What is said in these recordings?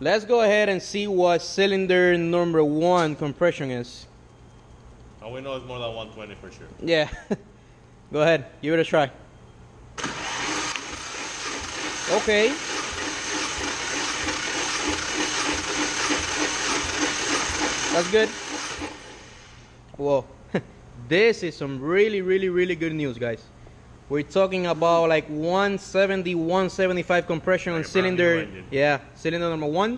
Let's go ahead and see what cylinder number 1 compression is. And we know it's more than 120 for sure. Yeah. Go ahead, give it a try. Okay. That's good. Whoa. This is some really good news, guys. We're talking about like 170, 175 compression on cylinder. Yeah, cylinder number 1.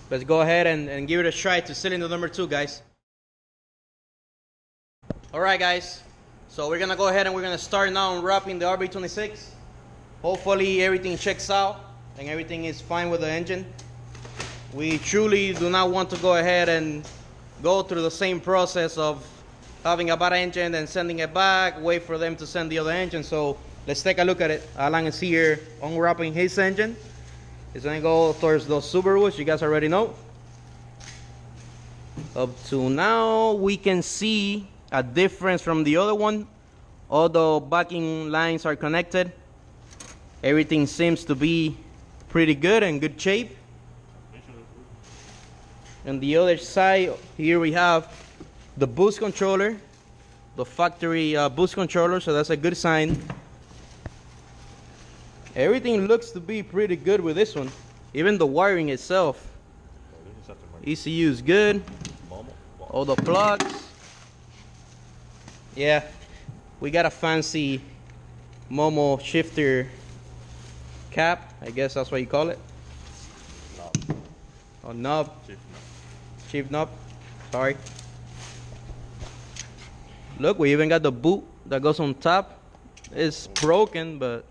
Let's go ahead and give it a try to cylinder number 2, guys. Alright, guys. So we're gonna go ahead and we're gonna start now unwrapping the RB26. Hopefully everything checks out and everything is fine with the engine. We truly do not want to go ahead and go through the same process of having a bad engine and sending it back, wait for them to send the other engine. So let's take a look at it. Alan is here unwrapping his engine. It's gonna go towards those Subarus, you guys already know. Up to now, we can see a difference from the other one. All the backing lines are connected. Everything seems to be pretty good and good shape. On the other side, here we have the boost controller, the factory boost controller, so that's a good sign. Everything looks to be pretty good with this one. Even the wiring itself. ECU is good. All the plugs. Yeah, we got a fancy Momo shifter cap. I guess that's what you call it. Oh, knob. Shift knob. Sorry. Look, we even got the boot that goes on top. It's broken, but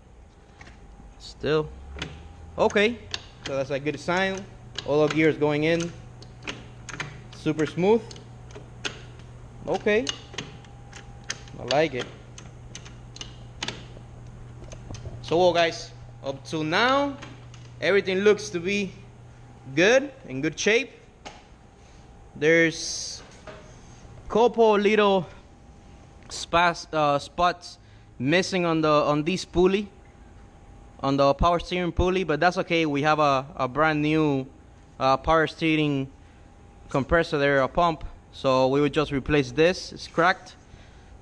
still. Okay, so that's a good sign. All the gears going in. Super smooth. Okay. I like it. So well, guys, up to now, everything looks to be good, in good shape. There's couple little spots missing on this pulley, on the power steering pulley, but that's okay. We have a brand new power steering compressor there, a pump, so we would just replace this. It's cracked.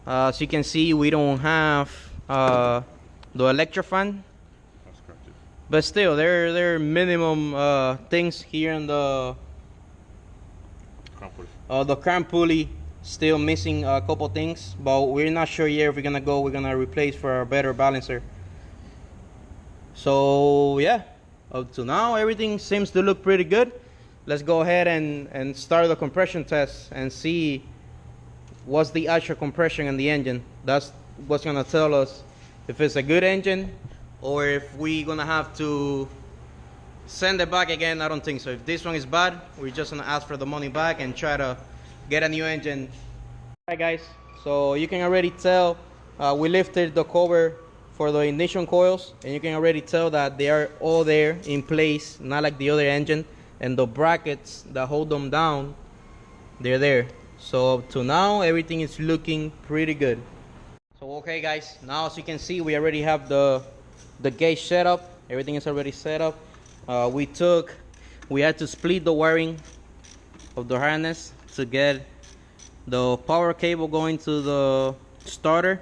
As you can see, we don't have the electro fan, but still there are minimum things here in the crank pulley. Still missing a couple things, but we're not sure yet if we're gonna replace for a better balancer. So yeah, up to now everything seems to look pretty good. Let's go ahead and start the compression test and see what's the actual compression in the engine. That's what's gonna tell us if it's a good engine or if we're gonna have to send it back again. I don't think so. If this one is bad, we're just gonna ask for the money back and try to get a new engine. Alright guys, so you can already tell we lifted the cover for the ignition coils, and you can already tell that they are all there in place, not like the other engine, and the brackets that hold them down, they're there. So up to now everything is looking pretty good. So okay guys, now as you can see, we already have the gauge set up. Everything is already set up. We had to split the wiring of the harness to get the power cable going to the starter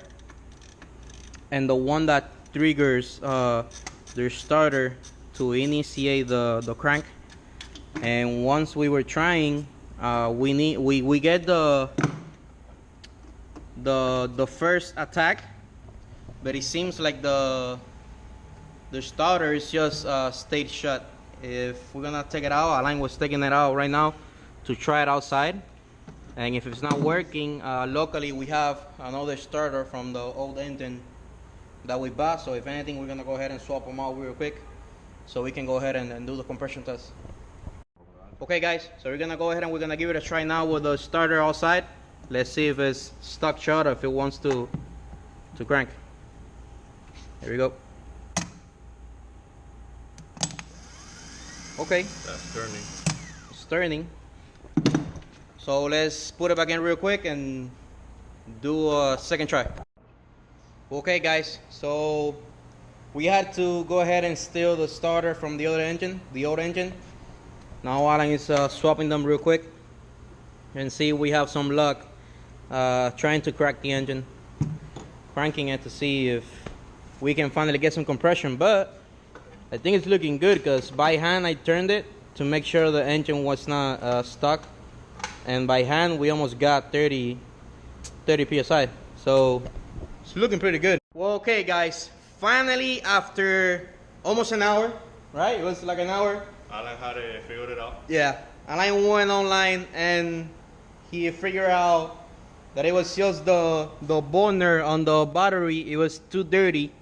and the one that triggers their starter to initiate the crank. And once we were trying, we get the first attack, but it seems like the starter is just stayed shut. If we're gonna take it out, Alan was taking it out right now to try it outside, and if it's not working, locally we have another starter from the old engine that we bought. So if anything, we're gonna go ahead and swap them out real quick so we can go ahead and do the compression test. Okay guys, so we're gonna go ahead and we're gonna give it a try now with the starter outside. Let's see if it's stuck shut or if it wants to crank. Here we go. Okay. That's turning. It's turning. So let's put it back in real quick and do a second try. Okay guys, so we had to go ahead and steal the starter from the other engine, the old engine. Now Alan is swapping them real quick and see if we have some luck trying to crack the engine, cranking it to see if we can finally get some compression. But I think it's looking good because by hand I turned it to make sure the engine was not stuck, and by hand we almost got 30 psi, so it's looking pretty good. Well, okay guys, finally after almost an hour, right? It was like an hour. Alan had to figure it out. Yeah, Alan went online and he figured out that it was just the burner on the battery. It was too dirty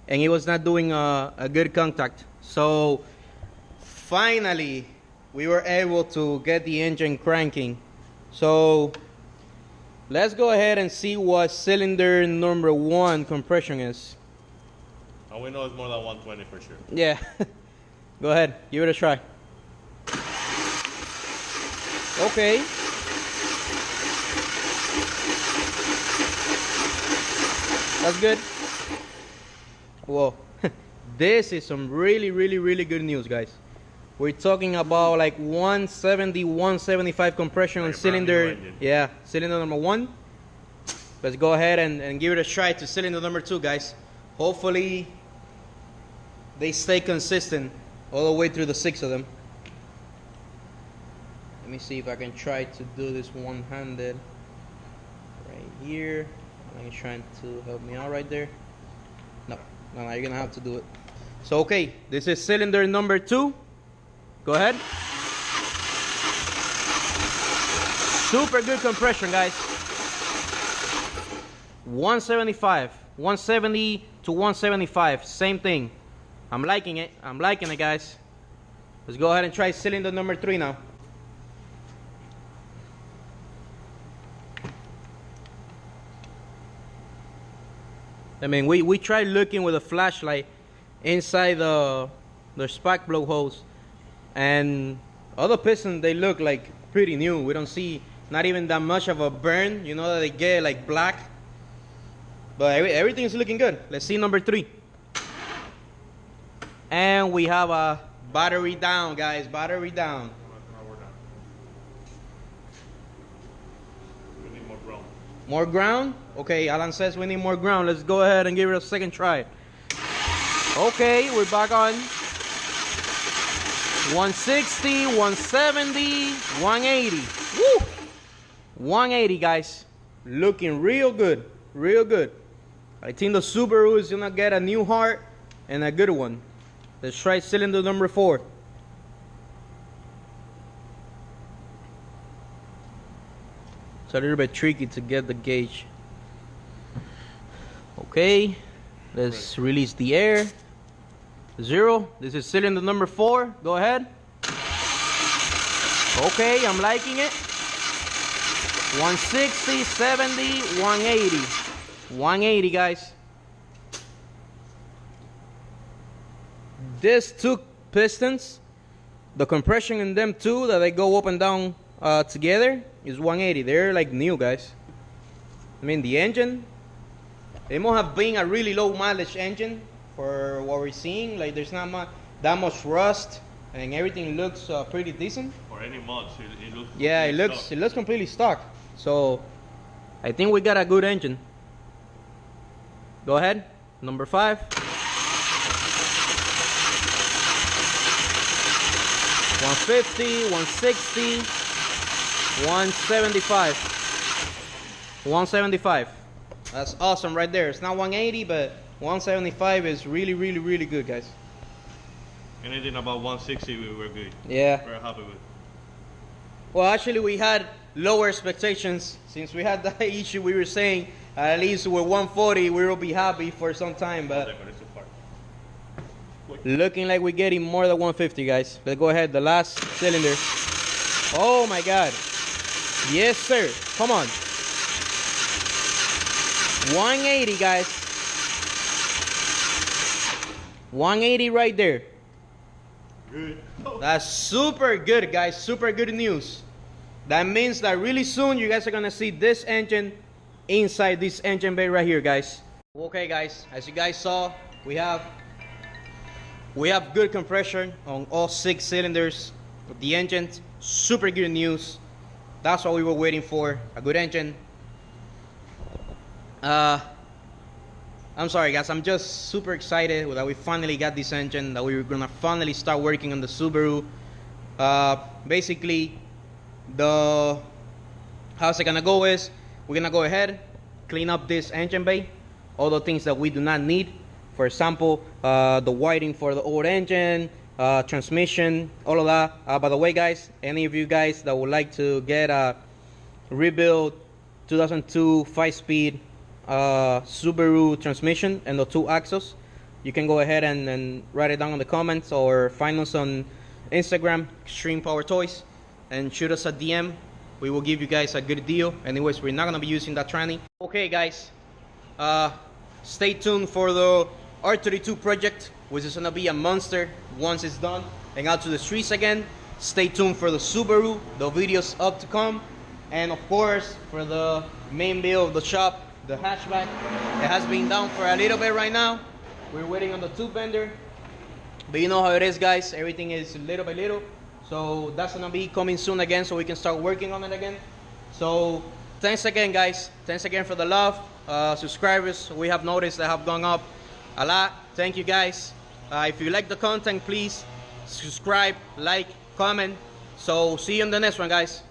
and it was not doing a good contact. So finally we were able to get the engine cranking. So let's go ahead and see what cylinder number 1 compression is. And we know it's more than 120 for sure. Yeah. Go ahead, give it a try. Okay. That's good. Whoa. This is some really good news, guys. We're talking about like 170, 175 compression on cylinder. Yeah, cylinder number 1. Let's go ahead and give it a try to cylinder number 2, guys. Hopefully they stay consistent all the way through the 6 of them. Let me see if I can try to do this one-handed right here. I'm trying to help me out right there. No, you're gonna have to do it. So okay, this is cylinder number 2. Go ahead. Super good compression, guys. 175, 170 to 175, same thing. I'm liking it, guys. Let's go ahead and try cylinder number 3 now. I mean, we tried looking with a flashlight inside the spark plug hose, and other pistons, they look like pretty new. We don't see not even that much of a burn, you know, that they get like black. But everything's looking good. Let's see number 3. And we have a battery down, guys. Battery down. We need more ground. More ground? Okay, Alan says we need more ground. Let's go ahead and give it a second try. Okay, we're back on. 160, 170, 180. Woo! 180, guys. Looking real good. Real good. I think the Subaru is gonna get a new heart and a good one. Let's try cylinder number 4. It's a little bit tricky to get the gauge. Okay, let's release the air. 0. This is cylinder number 4. Go ahead. Okay, I'm liking it. 160, 70, 180. 180, guys. These 2 pistons, the compression in them too, that they go up and down together, is 180. They're like new, guys. I mean, the engine, it must have been a really low mileage engine for what we're seeing. Like, there's not that much rust, and everything looks pretty decent. For any mods, it looks. Yeah, it looks completely stock. So I think we got a good engine. Go ahead, number 5. 150, 160, 175. 175. That's awesome right there. It's not 180, but 175 is really good, guys. Anything about 160, we were good. Yeah. Very happy with. Well, actually, we had lower expectations since we had that issue. We were saying at least with 140 we will be happy for some time, but looking like we're getting more than 150, guys. Let's go ahead. The last cylinder. Oh my God! Yes, sir. Come on. 180, guys. 180 right there. Good. That's super good, guys. Super good news. That means that really soon you guys are gonna see this engine inside this engine bay right here, guys. Okay, guys, as you guys saw, we have good compression on all 6 cylinders. The engine, super good news. That's what we were waiting for, a good engine. I'm sorry guys, I'm just super excited that we finally got this engine, that we were gonna finally start working on the Subaru. Basically, how's it gonna go is, we're gonna go ahead, clean up this engine bay, all the things that we do not need. For example, the wiring for the old engine, transmission, all of that. By the way guys, any of you guys that would like to get a rebuilt 2002 5-speed Subaru transmission and the 2 axles, you can go ahead and write it down in the comments, or find us on Instagram, Extreme Power Toys, and shoot us a DM. We will give you guys a good deal. Anyways, we're not gonna be using that tranny. Okay guys, stay tuned for the R32 project, which is gonna be a monster once it's done and out to the streets again. Stay tuned for the Subaru, the videos up to come, and of course for the main build of the shop, the hatchback. It has been down for a little bit right now. We're waiting on the tube bender, but you know how it is guys, everything is little by little. So that's gonna be coming soon again, so we can start working on it again. So thanks again guys, thanks again for the love. Subscribers, we have noticed that have gone up a lot. Thank you guys. If you like the content, please subscribe, like, comment. So see you in the next one guys.